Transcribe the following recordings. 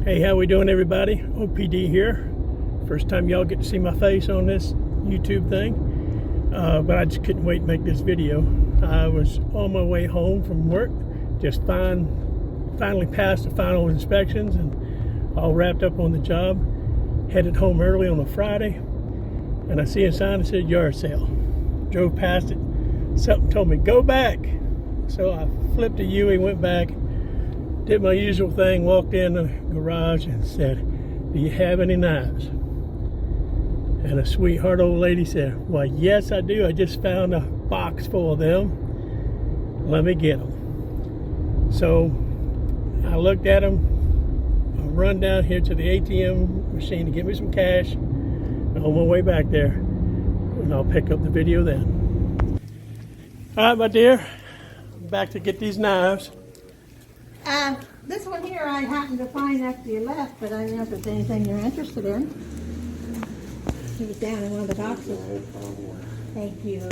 Hey, how we doing, everybody? OPD here. First time y'all get to see my face on this YouTube thing, but I just couldn't wait to make this video. I was on my way home from work, just finally passed the final inspections and all wrapped up on the job. Headed home early on a Friday, and I see a sign that said yard sale. Drove past it. Something told me go back, so I flipped a U-turn, went back. Did my usual thing, walked in the garage and said, "Do you have any knives?" And a sweetheart old lady said, "Why, yes, I do. I just found a box full of them. Let me get them." So I looked at them. I'll run down here to the ATM machine to get me some cash. And on my way back there, and I'll pick up the video then. All right, my dear, I'm back to get these knives. This one here I happened to find after you left, but I don't know if there's anything you're interested in. It was down in one of the boxes. Thank you.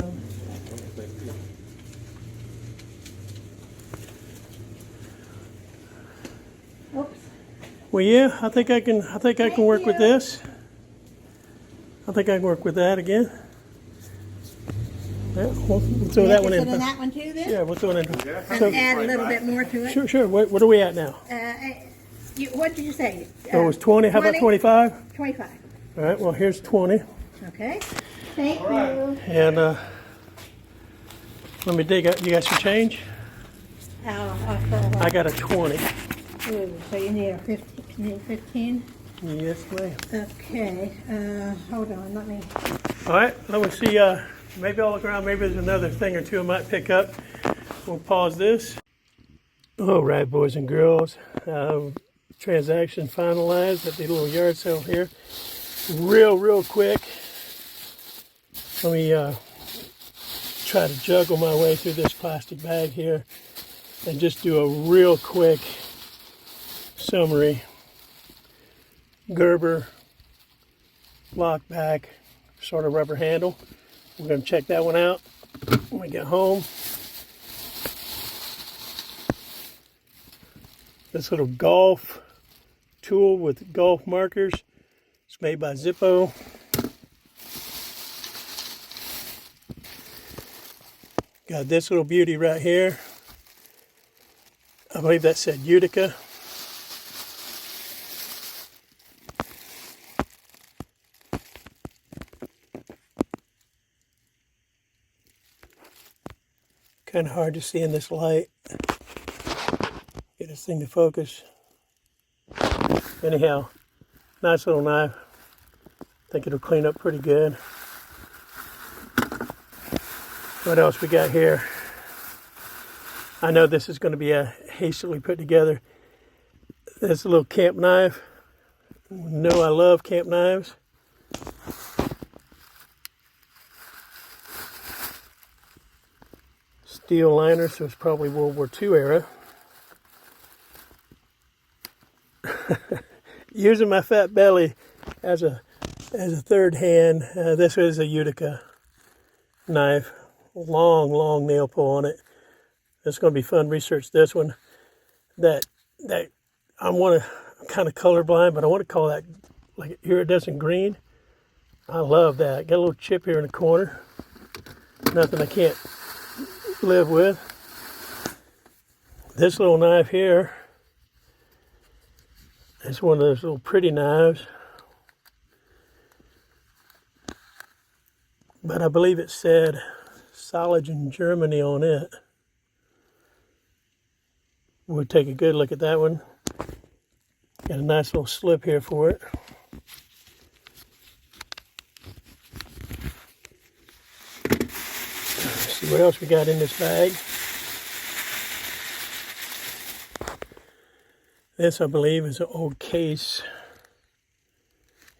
Oops. Well, yeah, I think I can work with this. I think I can work with that again. Yeah, we'll throw that one in. Interested in that one too, then? Yeah, we'll throw it in. And add a little bit more to it. Sure. What are we at now? What did you say? So it was 20. How about 25? 25. All right. Well, here's 20. Okay. Thank you. And let me dig out. You got some change? I got a 20. Ooh, so you need a 15? Yes, ma'am. Okay. Hold on. Let me. All right. Let me see. Maybe I'll look around. Maybe there's another thing or two I might pick up. We'll pause this. All right, boys and girls. Transaction finalized at the little yard sale here. Real quick. Let me try to juggle my way through this plastic bag here and just do a real quick summary. Gerber lock back, sort of rubber handle. We're going to check that one out when we get home. This little golf tool with golf markers. It's made by Zippo. Got this little beauty right here. I believe that said Utica. Kind of hard to see in this light. Get this thing to focus. Anyhow, nice little knife. I think it'll clean up pretty good. What else we got here? I know this is going to be a hastily put together. This little camp knife. You know I love camp knives. Steel liner, so it's probably World War II era. Using my fat belly as a third hand. This is a Utica knife. Long nail pull on it. It's going to be fun to research this one. I'm kind of colorblind, but I want to call that like iridescent green. I love that. Got a little chip here in the corner. Nothing I can't live with. This little knife here is one of those little pretty knives, but I believe it said Soligen Germany on it. We'll take a good look at that one. Got a nice little slip here for it. See what else we got in this bag. This, I believe, is an old case.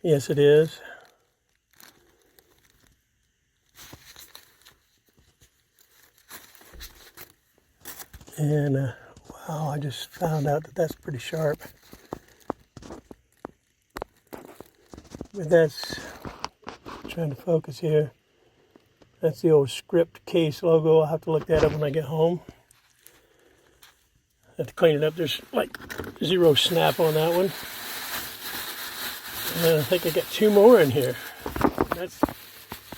Yes, it is. And wow, I just found out that that's pretty sharp. But that's, trying to focus here. That's the old Script case logo. I'll have to look that up when I get home. Have to clean it up. There's like zero snap on that one. And I think I got 2 more in here. That's a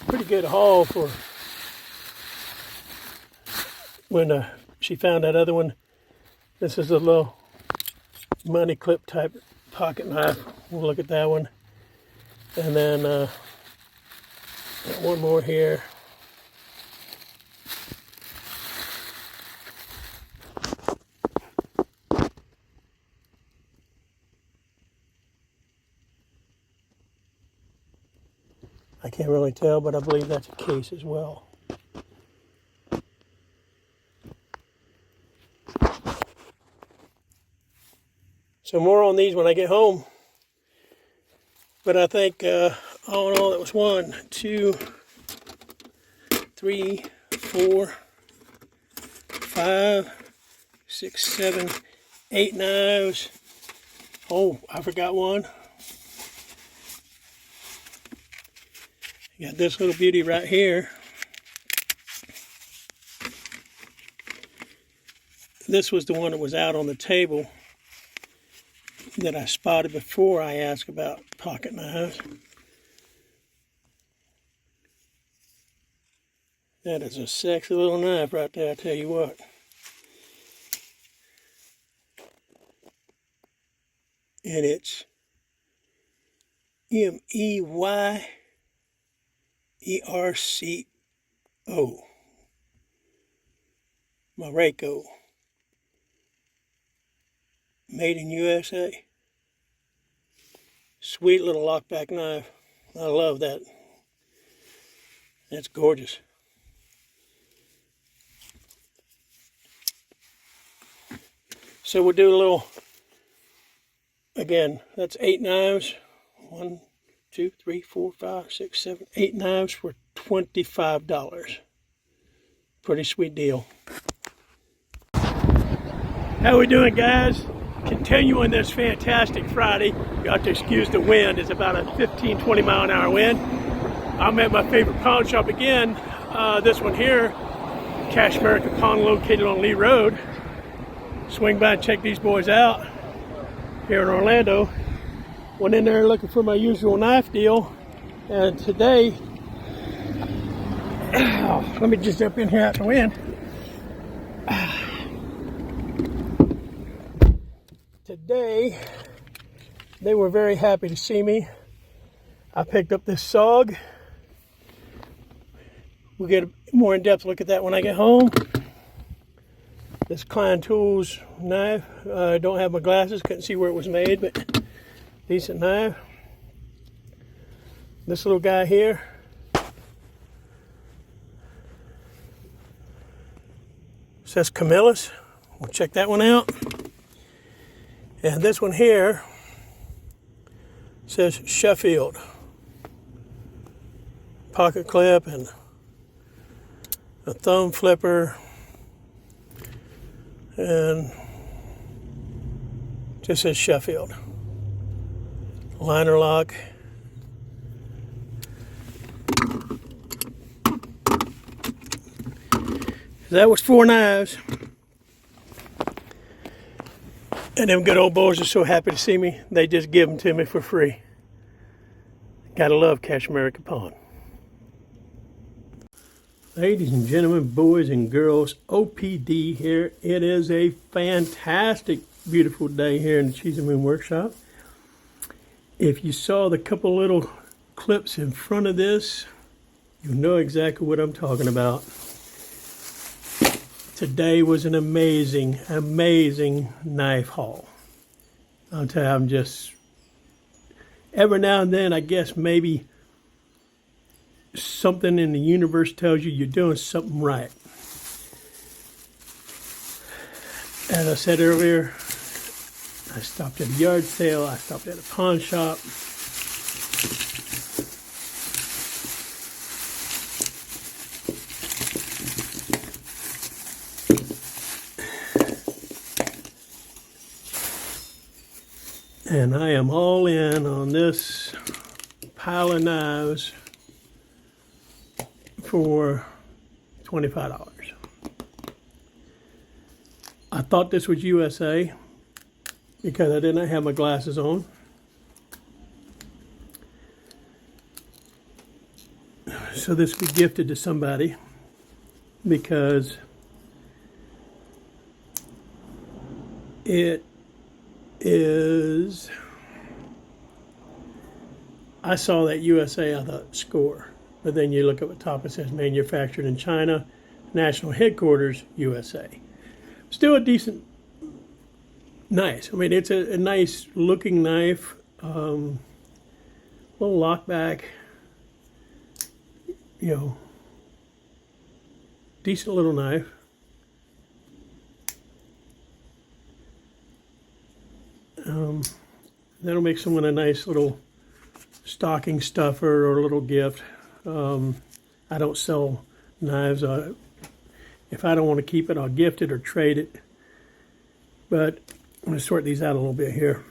pretty good haul for when she found that other one. This is a little money clip type pocket knife. We'll look at that one. And then got one more here. I can't really tell, but I believe that's a case as well. So more on these when I get home. But I think all in all, it was 1, 2, 3, 4, 5, 6, 7, 8 knives. Oh, I forgot one. You got this little beauty right here. This was the one that was out on the table that I spotted before I asked about pocket knives. That is a sexy little knife right there, I tell you what. And it's M-E-Y-E-R-C-O. Mareco. Made in USA. Sweet little lockback knife. I love that. That's gorgeous. So we'll do a little, again, that's 8 knives. 1, 2, 3, 4, 5, 6, 7, 8 knives for $25. Pretty sweet deal. How we doing, guys? Continuing this fantastic Friday. You have to excuse the wind. It's about a 15-20 mile an hour wind. I'm at my favorite pawn shop again. This one here, Cash America Pawn, located on Lee Road. Swing by and check these boys out here in Orlando. Went in there looking for my usual knife deal, and today, let me just jump in here out the wind. Today, they were very happy to see me. I picked up this SOG. We'll get a more in-depth look at that when I get home. This Klein Tools knife. I don't have my glasses, couldn't see where it was made, but decent knife. This little guy here. Says Camillus. We'll check that one out. And this one here says Sheffield. Pocket clip and a thumb flipper and just says Sheffield. Liner lock. That was 4 knives. And them good old boys are so happy to see me, they just give them to me for free. Gotta love Cash America Pawn. Ladies and gentlemen, boys and girls, OPD here. It is a fantastic, beautiful day here in the Cheese and Moon Workshop. If you saw the couple little clips in front of this, you know exactly what I'm talking about. Today was an amazing, amazing knife haul. I'll tell you, I'm just, every now and then, I guess maybe something in the universe tells you you're doing something right. As I said earlier, I stopped at a yard sale, I stopped at a pawn shop. And I am all in on this pile of knives for $25. I thought this was USA because I did not have my glasses on. So this will be gifted to somebody because it is, I saw that USA, I thought score. But then you look at the top, it says manufactured in China, national headquarters, USA. Still a decent, nice. I mean, it's a nice looking knife. Little lockback, you know, decent little knife. That'll make someone a nice little stocking stuffer or a little gift. I don't sell knives. If I don't want to keep it, I'll gift it or trade it. But I'm going to sort these out a little bit here.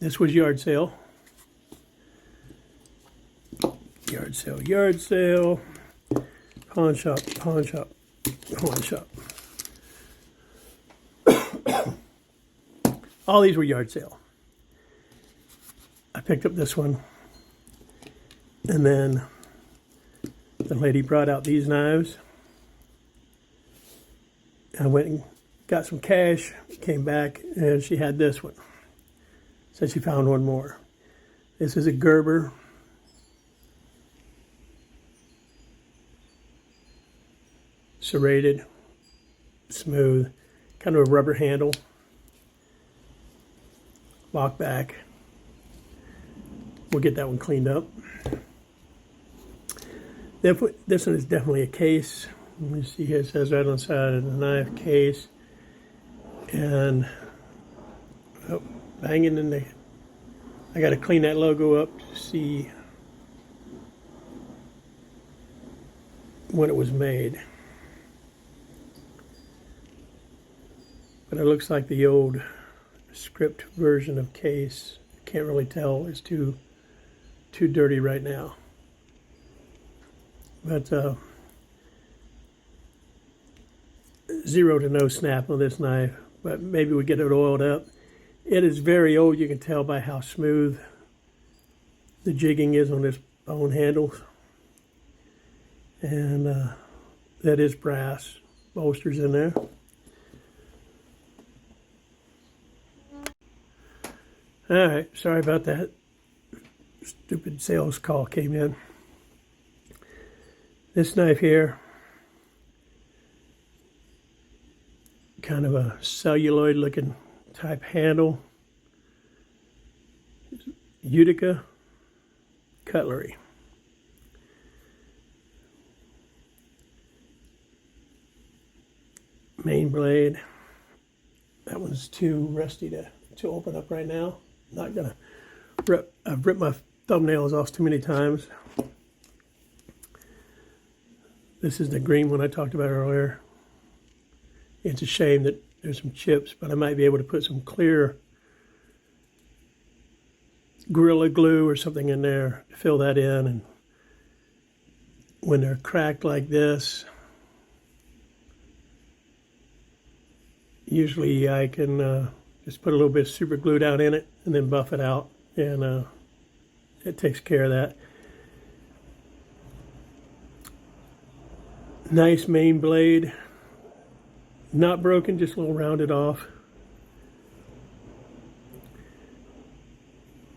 This was yard sale. Yard sale, yard sale. Pawn shop, pawn shop, pawn shop. All these were yard sale. I picked up this one. And then the lady brought out these knives. I went and got some cash, came back, and she had this one. Said she found one more. This is a Gerber. Serrated, smooth, kind of a rubber handle. Lock back. We'll get that one cleaned up. This one is definitely a case. Let me see here, it says right on the side of the knife, case. And, oh, banging in the, I got to clean that logo up to see when it was made. But it looks like the old script version of case. Can't really tell, it's too dirty right now. But zero to no snap on this knife, but maybe we get it oiled up. It is very old. You can tell by how smooth the jigging is on this bone handle. And that is brass. Bolsters in there. All right, sorry about that. Stupid sales call came in. This knife here, kind of a celluloid looking type handle. Utica cutlery. Main blade. That one's too rusty to open up right now. Not gonna rip. I've ripped my thumbnails off too many times. This is the green one I talked about earlier. It's a shame that there's some chips, but I might be able to put some clear Gorilla Glue or something in there to fill that in. And when they're cracked like this, usually I can just put a little bit of super glue down in it and then buff it out, and it takes care of that. Nice main blade, not broken, just a little rounded off.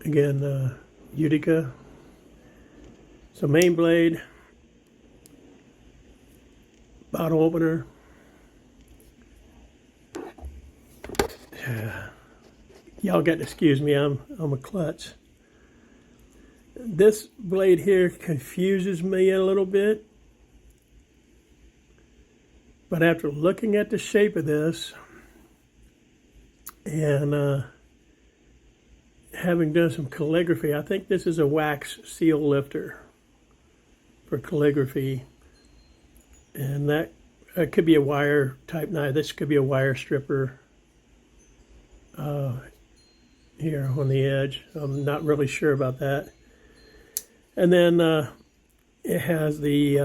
Again, Utica. So main blade, bottle opener. Y'all got to excuse me, I'm a klutz. This blade here confuses me a little bit. But after looking at the shape of this and having done some calligraphy, I think this is a wax seal lifter for calligraphy. And that could be a wire type knife. This could be a wire stripper here on the edge. I'm not really sure about that. And then it has the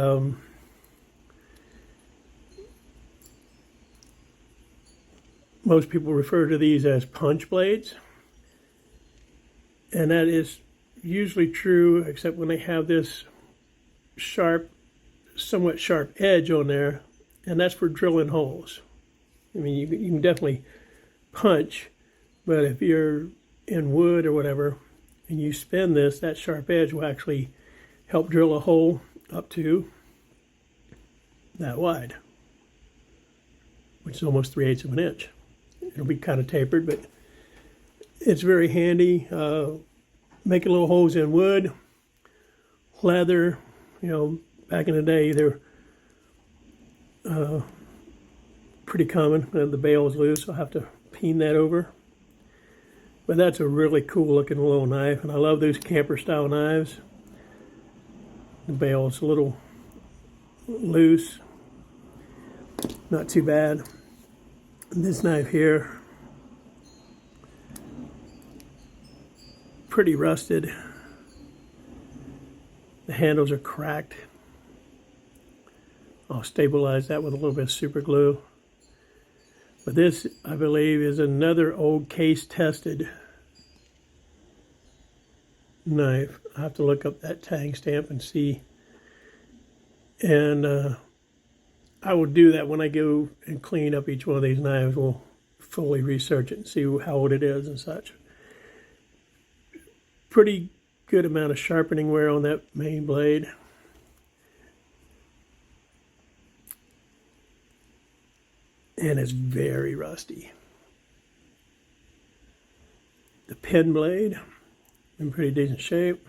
most people refer to these as punch blades, and that is usually true, except when they have this sharp, somewhat sharp edge on there, and that's for drilling holes. I mean, you can definitely punch, but if you're in wood or whatever, and you spin this, that sharp edge will actually help drill a hole up to that wide, which is almost 3/8 of an inch. It'll be kind of tapered, but it's very handy. Making little holes in wood, leather, you know, back in the day, they're pretty common. The bail is loose, so I'll have to peen that over. But that's a really cool looking little knife, and I love those camper style knives. The bail is a little loose, not too bad. This knife here, pretty rusted. The handles are cracked. I'll stabilize that with a little bit of super glue. But this, I believe, is another old case tested knife. I have to look up that tag stamp and see. And I will do that when I go and clean up each one of these knives. We'll fully research it and see how old it is and such. Pretty good amount of sharpening wear on that main blade. And it's very rusty. The pen blade in pretty decent shape.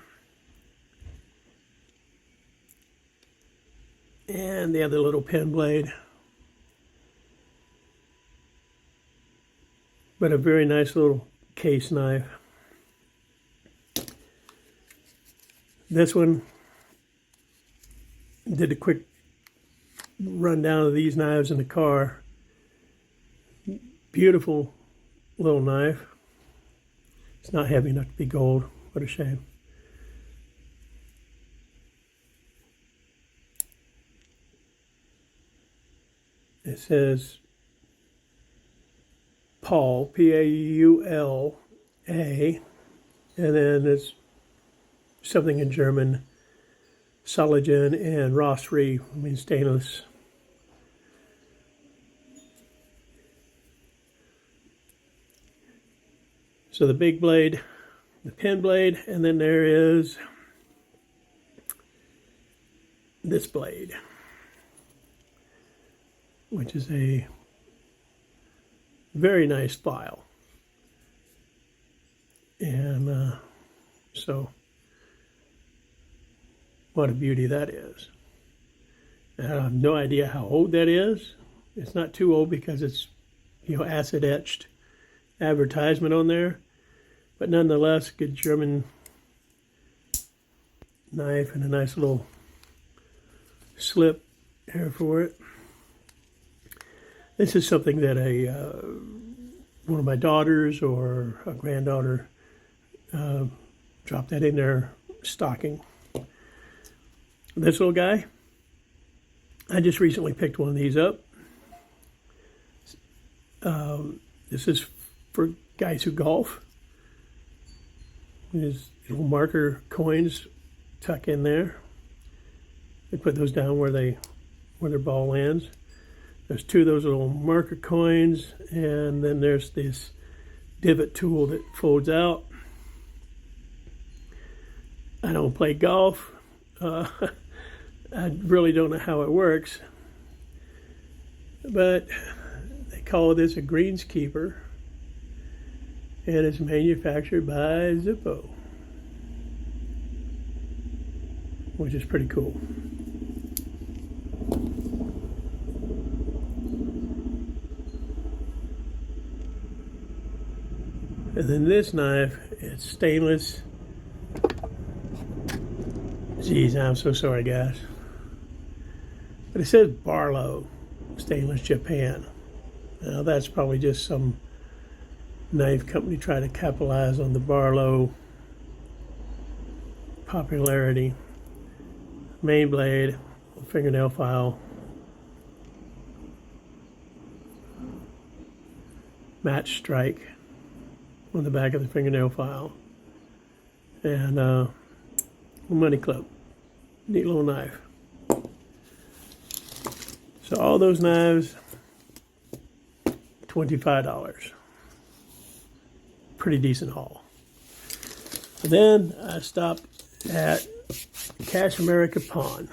And the other little pen blade. But a very nice little case knife. This one, did a quick rundown of these knives in the car. Beautiful little knife. It's not heavy enough to be gold. What a shame. It says Paul, Paula, and then it's something in German, Saligen and rostfree, I mean stainless. So the big blade, the pen blade, and then there is this blade, which is a very nice file. And so what a beauty that is. And I have no idea how old that is. It's not too old because it's, you know, acid etched advertisement on there. But nonetheless, good German knife and a nice little slip here for it. This is something that one of my daughters or a granddaughter dropped that in their stocking. This little guy, I just recently picked one of these up. This is for guys who golf. These little marker coins tuck in there. They put those down where their ball lands. There's two of those little marker coins, and then there's this divot tool that folds out. I don't play golf. I really don't know how it works, but they call this a greenskeeper, and it's manufactured by Zippo, which is pretty cool. And then this knife, it's stainless. Geez, I'm so sorry, guys. But it says Barlow Stainless Japan. Now that's probably just some knife company trying to capitalize on the Barlow popularity. Main blade, fingernail file, match strike on the back of the fingernail file, and money clip. Neat little knife. So all those knives, $25. Pretty decent haul. And then I stopped at Cash America Pawn.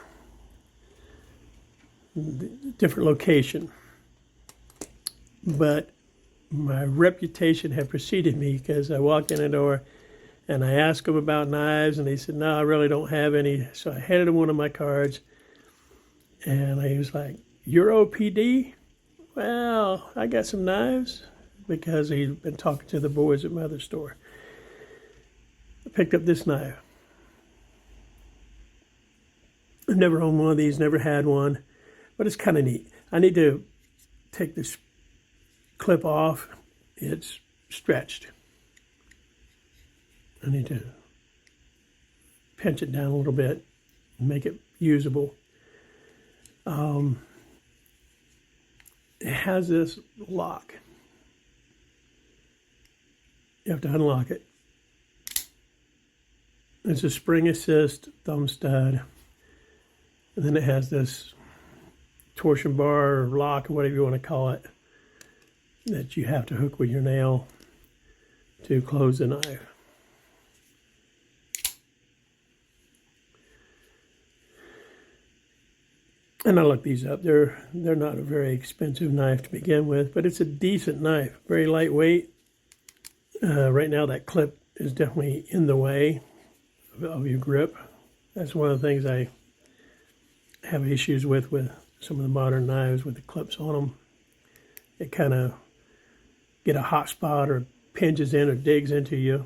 Different location. But my reputation had preceded me because I walked in the door and I asked them about knives and they said, no, I really don't have any. So I handed them one of my cards and I was like, you're OPD? Well, I got some knives because he'd been talking to the boys at my other store. I picked up this knife. I've never owned one of these, never had one, but it's kind of neat. I need to take this clip off. It's stretched. I need to pinch it down a little bit and make it usable. It has this lock. You have to unlock it. It's a spring assist thumb stud. And then it has this torsion bar or lock, or whatever you want to call it, that you have to hook with your nail to close the knife. And I looked these up. They're not a very expensive knife to begin with, but it's a decent knife. Very lightweight. Right now that clip is definitely in the way of your grip. That's one of the things I have issues with some of the modern knives with the clips on them. It kind of get a hot spot or pinches in or digs into you.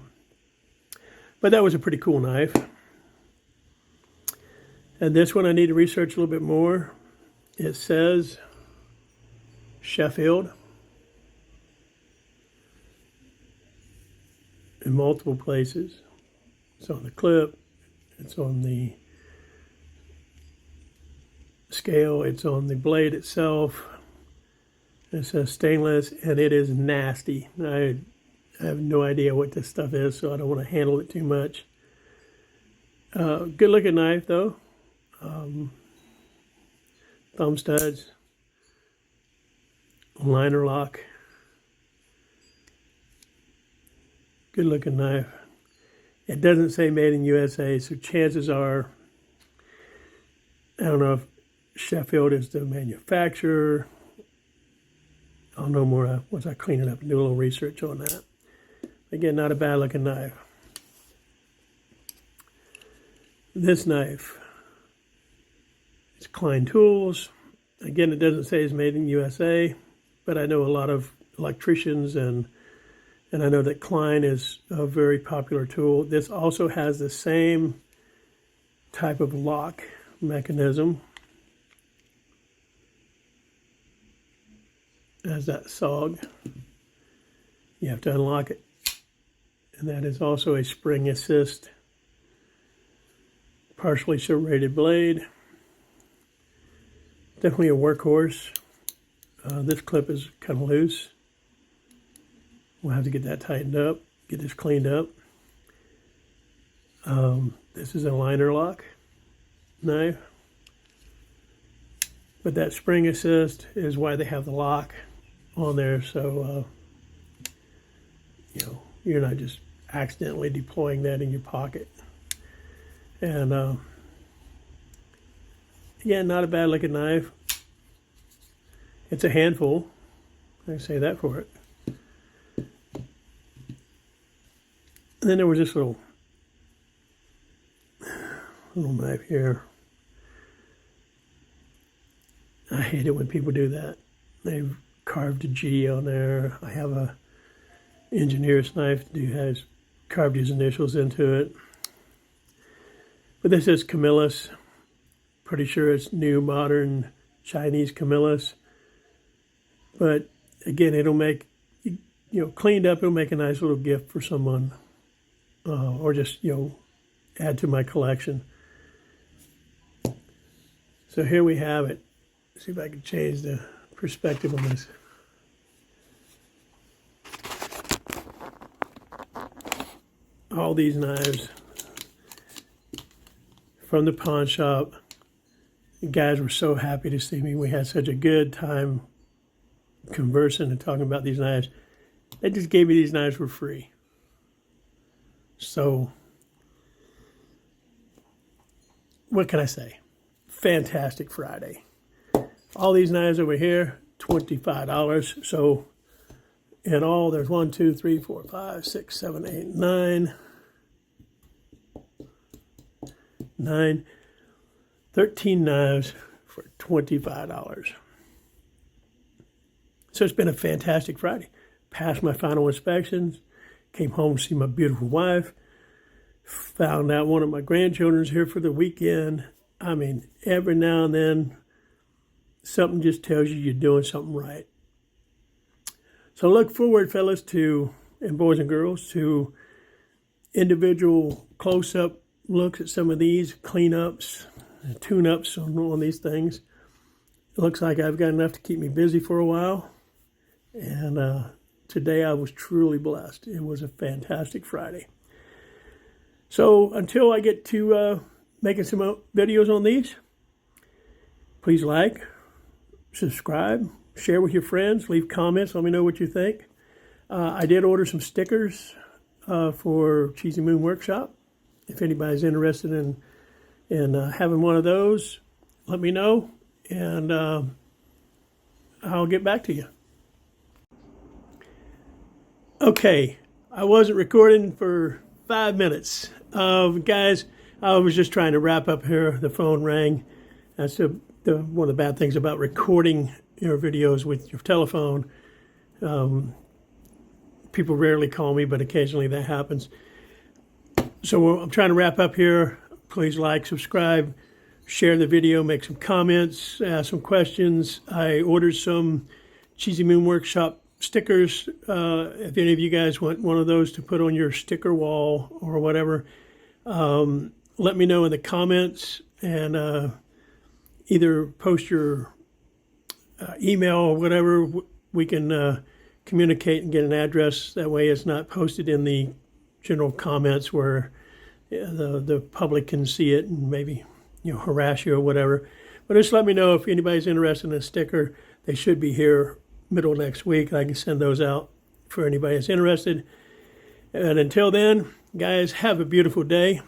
But that was a pretty cool knife. And this one I need to research a little bit more. It says Sheffield in multiple places. It's on the clip, it's on the scale, it's on the blade itself. It says stainless, and it is nasty. I have no idea what this stuff is, so I don't want to handle it too much. Good looking knife though. Thumb studs, liner lock, good looking knife. It doesn't say made in USA, so chances are, I don't know if Sheffield is the manufacturer. I'll know more once I clean it up and do a little research on that. Again, not a bad looking knife. This knife, it's Klein Tools. Again, it doesn't say it's made in USA, but I know a lot of electricians and I know that Klein is a very popular tool. This also has the same type of lock mechanism as that SOG. You have to unlock it. And that is also a spring assist, partially serrated blade. Definitely a workhorse. This clip is kind of loose. We'll have to get that tightened up, get this cleaned up. This is a liner lock knife. But that spring assist is why they have the lock on there, so you're not just accidentally deploying that in your pocket. And again, not a bad looking knife. It's a handful. I can say that for it. And then there was this little knife here. I hate it when people do that. They've carved a G on there. I have a engineer's knife that has carved his initials into it. But this is Camillus. Pretty sure it's new, modern Chinese Camillus. But again, it'll make, cleaned up, it'll make a nice little gift for someone. Or just, add to my collection. So here we have it. See if I can change the perspective on this. All these knives from the pawn shop. The guys were so happy to see me. We had such a good time conversing and talking about these knives. They just gave me these knives for free. So, what can I say? Fantastic Friday. All these knives over here, $25. So, in all, there's 1, 2, 3, 4, 5, 6, 7, 8, 9. 13 knives for $25. So it's been a fantastic Friday. Passed my final inspections, came home to see my beautiful wife, found out one of my grandchildren's here for the weekend. I mean, every now and then, something just tells you you're doing something right. So look forward, fellas, and boys and girls, to individual close-up looks at some of these cleanups, tune-ups on these things. It looks like I've got enough to keep me busy for a while. And today I was truly blessed. It was a fantastic Friday. So until I get to making some videos on these, please like, subscribe, share with your friends, leave comments, let me know what you think. I did order some stickers for Cheesy Moon Workshop. If anybody's interested in having one of those, let me know, and I'll get back to you. Okay, I wasn't recording for 5 minutes. Guys, I was just trying to wrap up here. The phone rang. That's one of the bad things about recording your videos with your telephone. People rarely call me, but occasionally that happens. So I'm trying to wrap up here. Please like, subscribe, share the video, make some comments, ask some questions. I ordered some Cheesy Moon Workshop stickers. If any of you guys want one of those to put on your sticker wall or whatever, let me know in the comments, and either post your email or whatever. We can communicate and get an address. That way it's not posted in the general comments where the public can see it and maybe harass you or whatever. But just let me know if anybody's interested in a sticker. They should be here middle of next week. I can send those out for anybody that's interested. And until then, guys, have a beautiful day.